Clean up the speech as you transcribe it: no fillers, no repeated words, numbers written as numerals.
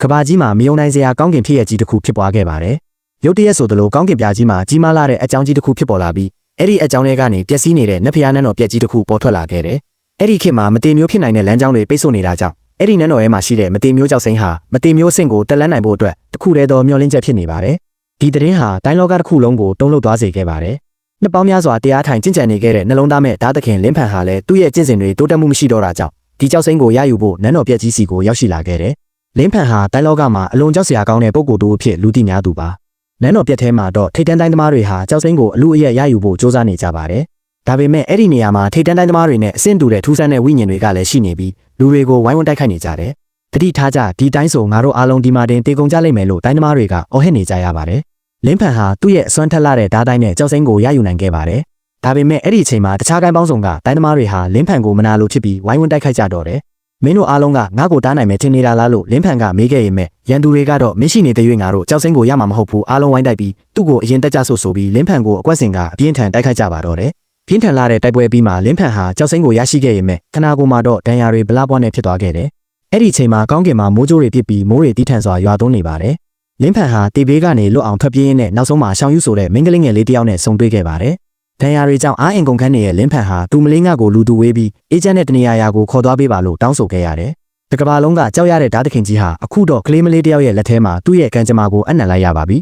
ကဘာကြီးမှာမယုံနိုင်စရာကောင်းကင်ဖြစ်ရကြီးတစ်ခုဖြစ်ပွားခဲ့ပါတယ်။ရုတ်တရက်ဆိုသလိုကောင်းကင်ပြားကြီးမှာကြီးမားလာတဲ့အကြောင်းကြီးတစ်ခုဖြစ်ပေါ်လာပြီးအဲ့ဒီအကြောင်းတွေကနေပျက်စီးနေတဲ့နတ်ဖျားနန်းတော်ပြက်ကြီးတစ်ခုပေါ်ထွက်လာခဲ့တယ်။အဲ့ဒီခေတ်မှာမတေမျိုးဖြစ်နိုင်တဲ့လမ်းကြောင်းတွေပိတ်ဆို့နေတာကြောင့်အဲ့ဒီနန်းတော်ထဲမှာရှိတဲ့မတေမျိုးကြောက်စိမ်းဟာမတေမျိုးဆင့်ကိုတက်လန်းနိုင်ဖို့အတွက်တခုတည်းသောမျှော်လင့်ချက်ဖြစ်နေပါတယ်။ဒီသတင်းဟာတိုင်းလောကတစ်ခုလုံးကိုတုံ့လှုပ်သွားစေခဲ့ပါတယ်။နှစ်ပေါင်းများစွာတရားထိုင်ကျင့်ကြံနေခဲ့တဲ့နှလုံးသားမဲ့ဓာတ်သခင်လင်းဖန်ဟာလည်းသူ့ရဲ့ကျင့်စဉ်တွေတိုးတက်မှုမရှိတော့တာကြောင့်ဒီကြောက်စိမ်းကိုရယူဖို့နန်းတော်ပြက်ကြီးစီကိုရောက်ရှိလာခဲ့တယ်။လင်းဖန်ဟာတိုင်းလောကမှာအလွန်ကြောက်စရာကောင်းတဲ့ပုဂ္ဂိုလ်တူအဖြစ်လူသိများသူပါ။နန်းတော်ပြက်ထဲမှာတော့ထိတ်တန်းတိုင်းသမားတွေဟာကြောက်စိမ်းကိုအလူအယက်ရယူဖို့စ조사နေကြပါတယ်။ဒါပေမဲ့အဲ့ဒီနေရာမှာထိတ်တန်းတိုင်းသမားတွေနဲ့အဆင့်တူတဲ့ထူးဆန်းတဲ့ဝိညာဉ်တွေကလည်းရှိနေပြီးလူတွေကိုဝိုင်းဝန်းတိုက်ခိုက်နေကြတယ်။တတိထားကြဒီတိုင်းဆိုငါတို့အားလုံးဒီမှာတင်တေကုန်ကြလိမ့်မယ်လို့တိုင်းသမားတွေကအော်ဟစ်နေကြရပါတယ်။လင်းဖန်ဟာသူ့ရဲ့အစွမ်းထက်လာတဲ့ဓာတ်တိုင်းနဲ့ကြောက်စိမ်းကိုရယူနိုင်ခဲ့ပါတယ်။ဒါပေမဲ့အဲ့ဒီအချိန်မှာတခြားကိုင်းပေါင်းစုံကတိုင်းသမားတွေဟာလင်းဖန်ကိုမနာလိုဖြစ်ပြီးဝိုင်းဝန်းတိုက်ခိုက်ကြတော့တယ်။မင်းတို့အားလုံးကငါ့ကိုတားနိုင်မယ်ထင်နေတာလားလို့လင်းဖန်ကမေးခဲ့ရင်မဲ့ရန်သူတွေကတော့မင်းရှိနေတဲ့၍ငါတို့ကြောက်စိမ်းကိုရမှာမဟုတ်ဘူးအားလုံးဝိုင်းတိုက်ပြီးသူ့ကိုအရင်တက်ကြဆိုပြီးလင်းဖန်ကိုအကွက်စင်ကအပြင်းထန်တိုက်ခိုက်ကြပါတော့တယ်။ပြင်းထန်လာတဲ့တိုက်ပွဲပြီးမှလင်းဖန်ဟာကြောက်စိမ်းကိုရရှိခဲ့ရင်မဲ့ခနာကိုမှတော့ဒဏ်ရာတွေဗလာပွားနဲ့ဖြစ်သွားခဲ့တယ်။အဲ့ဒီအချိန်မှာကောင်းကင်မှာမိုးကြိုးတွေပြစ်ပြီးမိုးတွေတီးထန်စွာရွာသွန်းနေပါတယ်။လင်းဖန်ဟာတေဘေးကနေလွတ်အောင်ထွက်ပြေးရင်းနဲ့နောက်ဆုံးမှာရှောင်ယူဆိုတဲ့မိန်းကလေးငယ်လေးတစ်ယောက်နဲ့ဆုံတွေ့ခဲ့ပါတယ်။ဒဏ်ရာတွေကြောင့်အားအင်ကုန်ခန်းနေတဲ့လင်းဖန်ဟာသူမလေးငါကိုလူတူဝေးပြီးအေဂျင့်နဲ့တနေရာရာကိုခေါ်သွားပေးပါလို့တောင်းဆိုခဲ့ရတယ်။တကဘာလုံးကကြောက်ရတဲ့ဓာတ်သခင်ကြီးဟာအခုတော့ကလေးမလေးတစ်ယောက်ရဲ့လက်ထဲမှာသူ့ရဲ့ကံကြမ္မာကိုအနံ့လိုက်ရပါပြီ